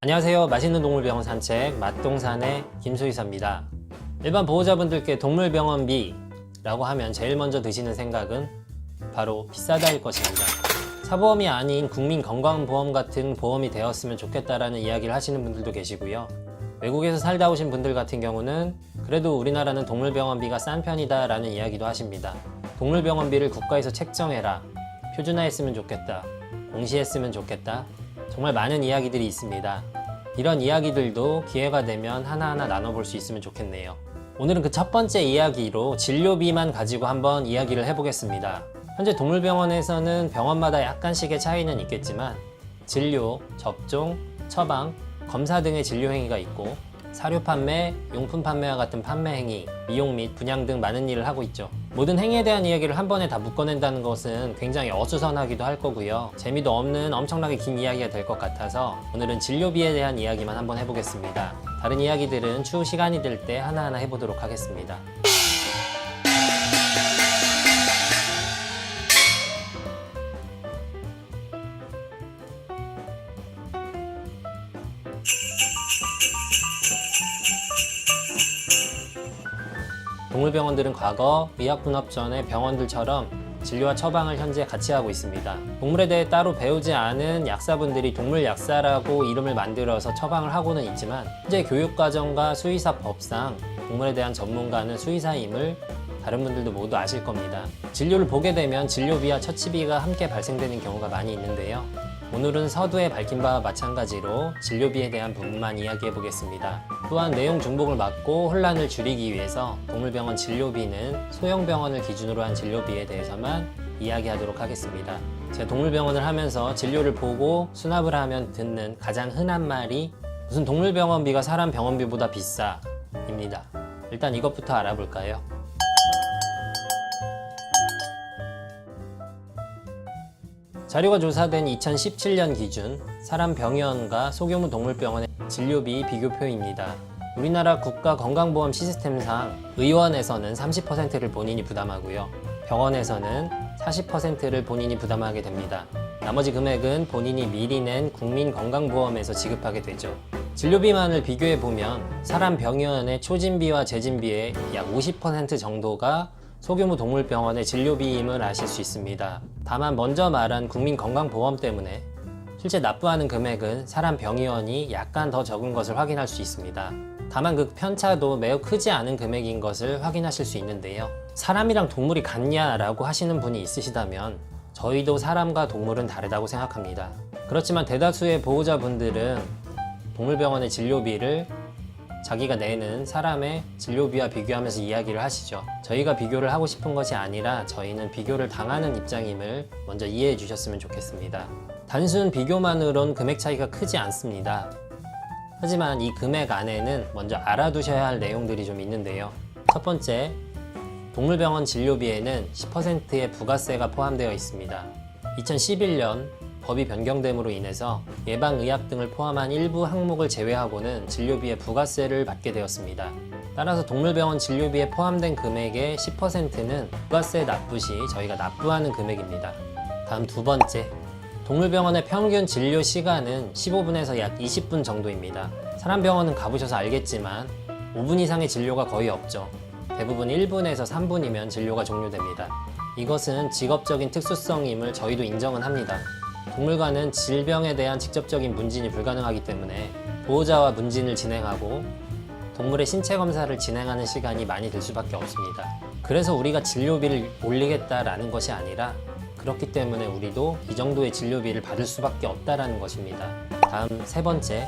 안녕하세요. 맛있는 동물병원 산책 맛동산의 김수의사입니다. 일반 보호자분들께 동물병원비라고 하면 제일 먼저 드시는 생각은 바로 비싸다일 것입니다. 사보험이 아닌 국민건강보험 같은 보험이 되었으면 좋겠다라는 이야기를 하시는 분들도 계시고요. 외국에서 살다 오신 분들 같은 경우는 그래도 우리나라는 동물병원비가 싼 편이다 라는 이야기도 하십니다. 동물병원비를 국가에서 책정해라, 표준화했으면 좋겠다, 공시했으면 좋겠다, 정말 많은 이야기들이 있습니다. 이런 이야기들도 기회가 되면 하나하나 나눠볼 수 있으면 좋겠네요. 오늘은 그 첫 번째 이야기로 진료비만 가지고 한번 이야기를 해보겠습니다. 현재 동물병원에서는 병원마다 약간씩의 차이는 있겠지만 진료, 접종, 처방, 검사 등의 진료 행위가 있고 사료 판매, 용품 판매와 같은 판매 행위, 미용 및 분양 등 많은 일을 하고 있죠. 모든 행위에 대한 이야기를 한 번에 다 묶어낸다는 것은 굉장히 어수선하기도 할 거고요. 재미도 없는 엄청나게 긴 이야기가 될 것 같아서 오늘은 진료비에 대한 이야기만 한번 해보겠습니다. 다른 이야기들은 추후 시간이 될 때 하나하나 해보도록 하겠습니다. 동물병원들은 과거 의약분업전의 병원들처럼 진료와 처방을 현재 같이 하고 있습니다. 동물에 대해 따로 배우지 않은 약사분들이 동물약사라고 이름을 만들어서 처방을 하고는 있지만 현재 교육과정과 수의사법상 동물에 대한 전문가는 수의사임을 다른 분들도 모두 아실 겁니다. 진료를 보게 되면 진료비와 처치비가 함께 발생되는 경우가 많이 있는데요. 오늘은 서두에 밝힌 바와 마찬가지로 진료비에 대한 부분만 이야기해 보겠습니다. 또한 내용 중복을 막고 혼란을 줄이기 위해서 동물병원 진료비는 소형병원을 기준으로 한 진료비에 대해서만 이야기하도록 하겠습니다. 제가 동물병원을 하면서 진료를 보고 수납을 하면 듣는 가장 흔한 말이 무슨 동물병원비가 사람 병원비보다 비싸 입니다. 일단 이것부터 알아볼까요? 자료가 조사된 2017년 기준 사람병의원과 소규모 동물병원의 진료비 비교표입니다. 우리나라 국가건강보험 시스템상 의원에서는 30%를 본인이 부담하고요. 병원에서는 40%를 본인이 부담하게 됩니다. 나머지 금액은 본인이 미리 낸 국민건강보험에서 지급하게 되죠. 진료비만을 비교해보면 사람병의원의 초진비와 재진비의 약 50% 정도가 소규모 동물병원의 진료비임을 아실 수 있습니다. 다만 먼저 말한 국민건강보험 때문에 실제 납부하는 금액은 사람병의원이 약간 더 적은 것을 확인할 수 있습니다. 다만 그 편차도 매우 크지 않은 금액인 것을 확인하실 수 있는데요. 사람이랑 동물이 같냐라고 하시는 분이 있으시다면 저희도 사람과 동물은 다르다고 생각합니다. 그렇지만 대다수의 보호자분들은 동물병원의 진료비를 자기가 내는 사람의 진료비와 비교하면서 이야기를 하시죠. 저희가 비교를 하고 싶은 것이 아니라 저희는 비교를 당하는 입장임을 먼저 이해해 주셨으면 좋겠습니다. 단순 비교만으론 금액 차이가 크지 않습니다. 하지만 이 금액 안에는 먼저 알아두셔야 할 내용들이 좀 있는데요. 첫 번째, 동물병원 진료비에는 10%의 부가세가 포함되어 있습니다. 2011년 법이 변경됨으로 인해서 예방의학 등을 포함한 일부 항목을 제외하고는 진료비에 부가세를 받게 되었습니다. 따라서 동물병원 진료비에 포함된 금액의 10%는 부가세 납부 시 저희가 납부하는 금액입니다. 다음 두 번째, 동물병원의 평균 진료 시간은 15분에서 약 20분 정도입니다. 사람병원은 가보셔서 알겠지만 5분 이상의 진료가 거의 없죠. 대부분 1분에서 3분이면 진료가 종료됩니다. 이것은 직업적인 특수성임을 저희도 인정은 합니다. 동물과는 질병에 대한 직접적인 문진이 불가능하기 때문에 보호자와 문진을 진행하고 동물의 신체 검사를 진행하는 시간이 많이 들 수밖에 없습니다. 그래서 우리가 진료비를 올리겠다라는 것이 아니라 그렇기 때문에 우리도 이 정도의 진료비를 받을 수밖에 없다라는 것입니다. 다음 세 번째,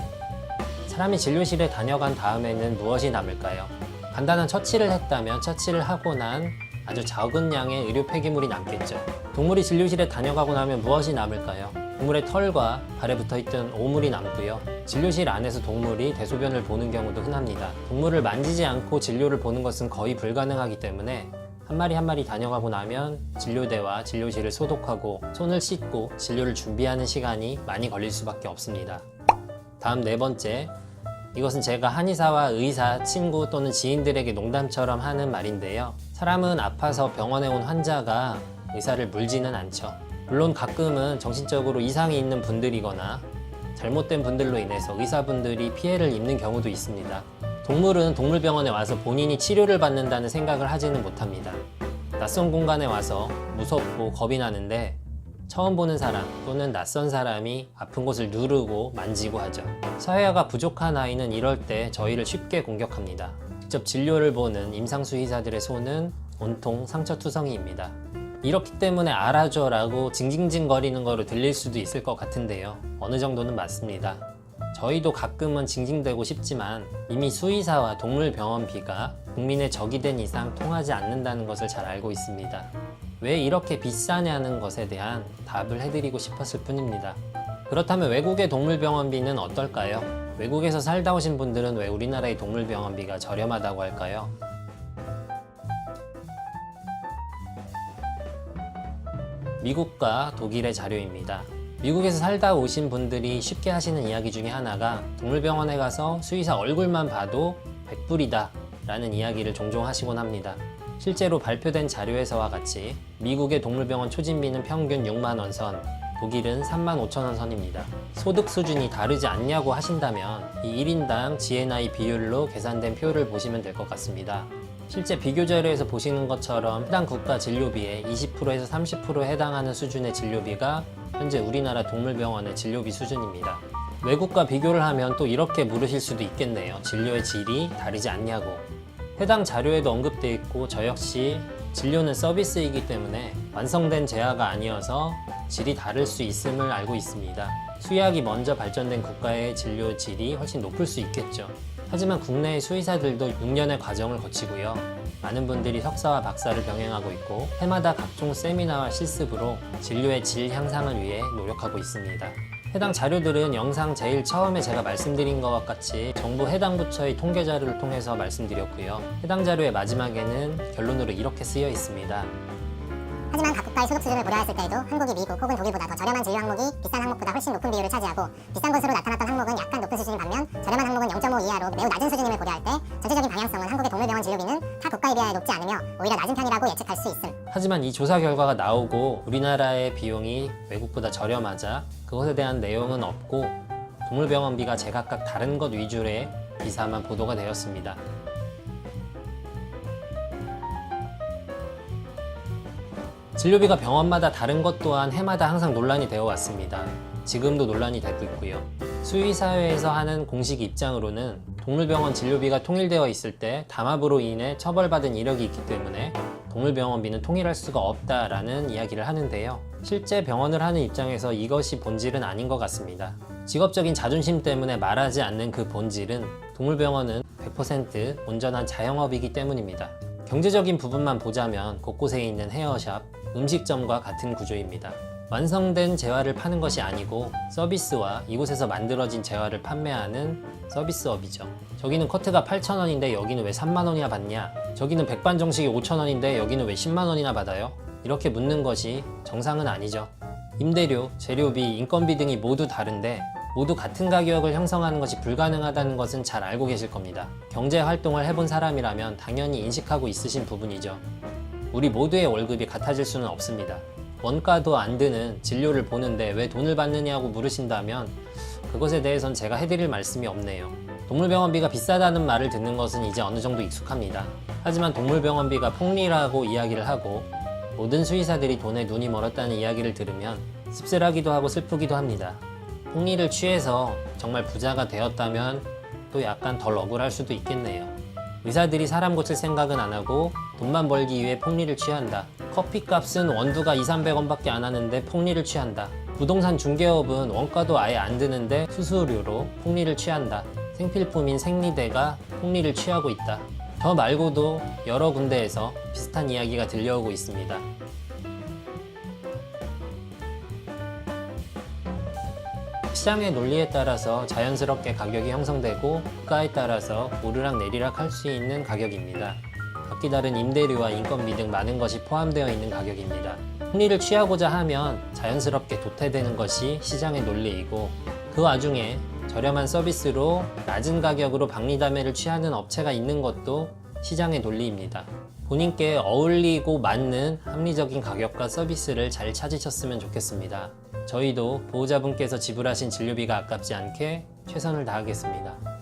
사람이 진료실에 다녀간 다음에는 무엇이 남을까요? 간단한 처치를 했다면 처치를 하고 난 아주 적은 양의 의료 폐기물이 남겠죠. 동물이 진료실에 다녀가고 나면 무엇이 남을까요? 동물의 털과 발에 붙어있던 오물이 남고요. 진료실 안에서 동물이 대소변을 보는 경우도 흔합니다. 동물을 만지지 않고 진료를 보는 것은 거의 불가능하기 때문에 한 마리 한 마리 다녀가고 나면 진료대와 진료실을 소독하고 손을 씻고 진료를 준비하는 시간이 많이 걸릴 수밖에 없습니다. 다음 네 번째, 이것은 제가 한의사와 의사, 친구 또는 지인들에게 농담처럼 하는 말인데요. 사람은 아파서 병원에 온 환자가 의사를 물지는 않죠. 물론 가끔은 정신적으로 이상이 있는 분들이거나 잘못된 분들로 인해서 의사분들이 피해를 입는 경우도 있습니다. 동물은 동물병원에 와서 본인이 치료를 받는다는 생각을 하지는 못합니다. 낯선 공간에 와서 무섭고 겁이 나는데 처음 보는 사람 또는 낯선 사람이 아픈 곳을 누르고 만지고 하죠. 사회화가 부족한 아이는 이럴 때 저희를 쉽게 공격합니다. 직접 진료를 보는 임상수의사들의 손은 온통 상처투성이입니다. 이렇기 때문에 알아줘 라고 징징징거리는 거로 들릴 수도 있을 것 같은데요. 어느 정도는 맞습니다. 저희도 가끔은 징징대고 싶지만 이미 수의사와 동물병원비가 국민의 적이 된 이상 통하지 않는다는 것을 잘 알고 있습니다. 왜 이렇게 비싸냐는 것에 대한 답을 해드리고 싶었을 뿐입니다. 그렇다면 외국의 동물병원비는 어떨까요? 외국에서 살다 오신 분들은 왜 우리나라의 동물병원비가 저렴하다고 할까요? 미국과 독일의 자료입니다. 미국에서 살다 오신 분들이 쉽게 하시는 이야기 중에 하나가 동물병원에 가서 수의사 얼굴만 봐도 100불이다 라는 이야기를 종종 하시곤 합니다. 실제로 발표된 자료에서와 같이 미국의 동물병원 초진비는 평균 6만 원 선, 독일은 3만 5천 원 선입니다. 소득 수준이 다르지 않냐고 하신다면 이 1인당 GNI 비율로 계산된 표를 보시면 될 것 같습니다. 실제 비교 자료에서 보시는 것처럼 해당 국가 진료비의 20%에서 30%에 해당하는 수준의 진료비가 현재 우리나라 동물병원의 진료비 수준입니다. 외국과 비교를 하면 또 이렇게 물으실 수도 있겠네요. 진료의 질이 다르지 않냐고. 해당 자료에도 언급되어 있고 저 역시 진료는 서비스이기 때문에 완성된 재화가 아니어서 질이 다를 수 있음을 알고 있습니다. 수의학이 먼저 발전된 국가의 진료 질이 훨씬 높을 수 있겠죠. 하지만 국내의 수의사들도 6년의 과정을 거치고요. 많은 분들이 석사와 박사를 병행하고 있고 해마다 각종 세미나와 실습으로 진료의 질 향상을 위해 노력하고 있습니다. 해당 자료들은 영상 제일 처음에 제가 말씀드린 것과 같이 정부 해당 부처의 통계 자료를 통해서 말씀드렸고요. 해당 자료의 마지막에는 결론으로 이렇게 쓰여 있습니다. 하지만 각 국가의 소득 수준을 고려했을 때에도 한국이 미국 혹은 독일보다 더 저렴한 진료 항목이 비싼 항목보다 훨씬 높은 비율을 차지하고 비싼 것으로 나타났던 항목은 약간 높은 수준인 반면 저렴한 항목은 0.5 이하로 매우 낮은 수준임을 고려할 때 전체적인 방향성은 한국의 동물병원 진료비는 타 국가에 비하여 높지 않으며 오히려 낮은 편이라고 예측할 수 있음. 하지만 이 조사 결과가 나오고 우리나라의 비용이 외국보다 저렴하자 그것에 대한 내용은 없고 동물병원비가 제각각 다른 것 위주의 기사만 보도가 되었습니다. 진료비가 병원마다 다른 것 또한 해마다 항상 논란이 되어 왔습니다. 지금도 논란이 되고 있고요. 수의사회에서 하는 공식 입장으로는 동물병원 진료비가 통일되어 있을 때 담합으로 인해 처벌받은 이력이 있기 때문에 동물병원비는 통일할 수가 없다라는 이야기를 하는데요. 실제 병원을 하는 입장에서 이것이 본질은 아닌 것 같습니다. 직업적인 자존심 때문에 말하지 않는 그 본질은 동물병원은 100% 온전한 자영업이기 때문입니다. 경제적인 부분만 보자면 곳곳에 있는 헤어샵, 음식점과 같은 구조입니다. 완성된 재화를 파는 것이 아니고 서비스와 이곳에서 만들어진 재화를 판매하는 서비스업이죠. 저기는 커트가 8,000원인데 여기는 왜 3만원이나 받냐? 저기는 백반 정식이 5,000원인데 여기는 왜 10만원이나 받아요? 이렇게 묻는 것이 정상은 아니죠. 임대료, 재료비, 인건비 등이 모두 다른데 모두 같은 가격을 형성하는 것이 불가능하다는 것은 잘 알고 계실 겁니다. 경제 활동을 해본 사람이라면 당연히 인식하고 있으신 부분이죠. 우리 모두의 월급이 같아질 수는 없습니다. 원가도 안 드는 진료를 보는데 왜 돈을 받느냐고 물으신다면 그것에 대해선 제가 해드릴 말씀이 없네요. 동물병원비가 비싸다는 말을 듣는 것은 이제 어느 정도 익숙합니다. 하지만 동물병원비가 폭리라고 이야기를 하고 모든 수의사들이 돈에 눈이 멀었다는 이야기를 들으면 씁쓸하기도 하고 슬프기도 합니다. 폭리를 취해서 정말 부자가 되었다면 또 약간 덜 억울할 수도 있겠네요. 의사들이 사람 고칠 생각은 안 하고 돈만 벌기 위해 폭리를 취한다. 커피값은 원두가 200~300원밖에 안 하는데 폭리를 취한다. 부동산 중개업은 원가도 아예 안 드는데 수수료로 폭리를 취한다. 생필품인 생리대가 폭리를 취하고 있다. 저 말고도 여러 군데에서 비슷한 이야기가 들려오고 있습니다. 시장의 논리에 따라서 자연스럽게 가격이 형성되고 국가에 따라서 오르락 내리락 할 수 있는 가격입니다. 각기 다른 임대료와 인건비 등 많은 것이 포함되어 있는 가격입니다. 폭리를 취하고자 하면 자연스럽게 도태되는 것이 시장의 논리이고 그 와중에 저렴한 서비스로 낮은 가격으로 박리담회를 취하는 업체가 있는 것도 시장의 논리입니다. 본인께 어울리고 맞는 합리적인 가격과 서비스를 잘 찾으셨으면 좋겠습니다. 저희도 보호자분께서 지불하신 진료비가 아깝지 않게 최선을 다하겠습니다.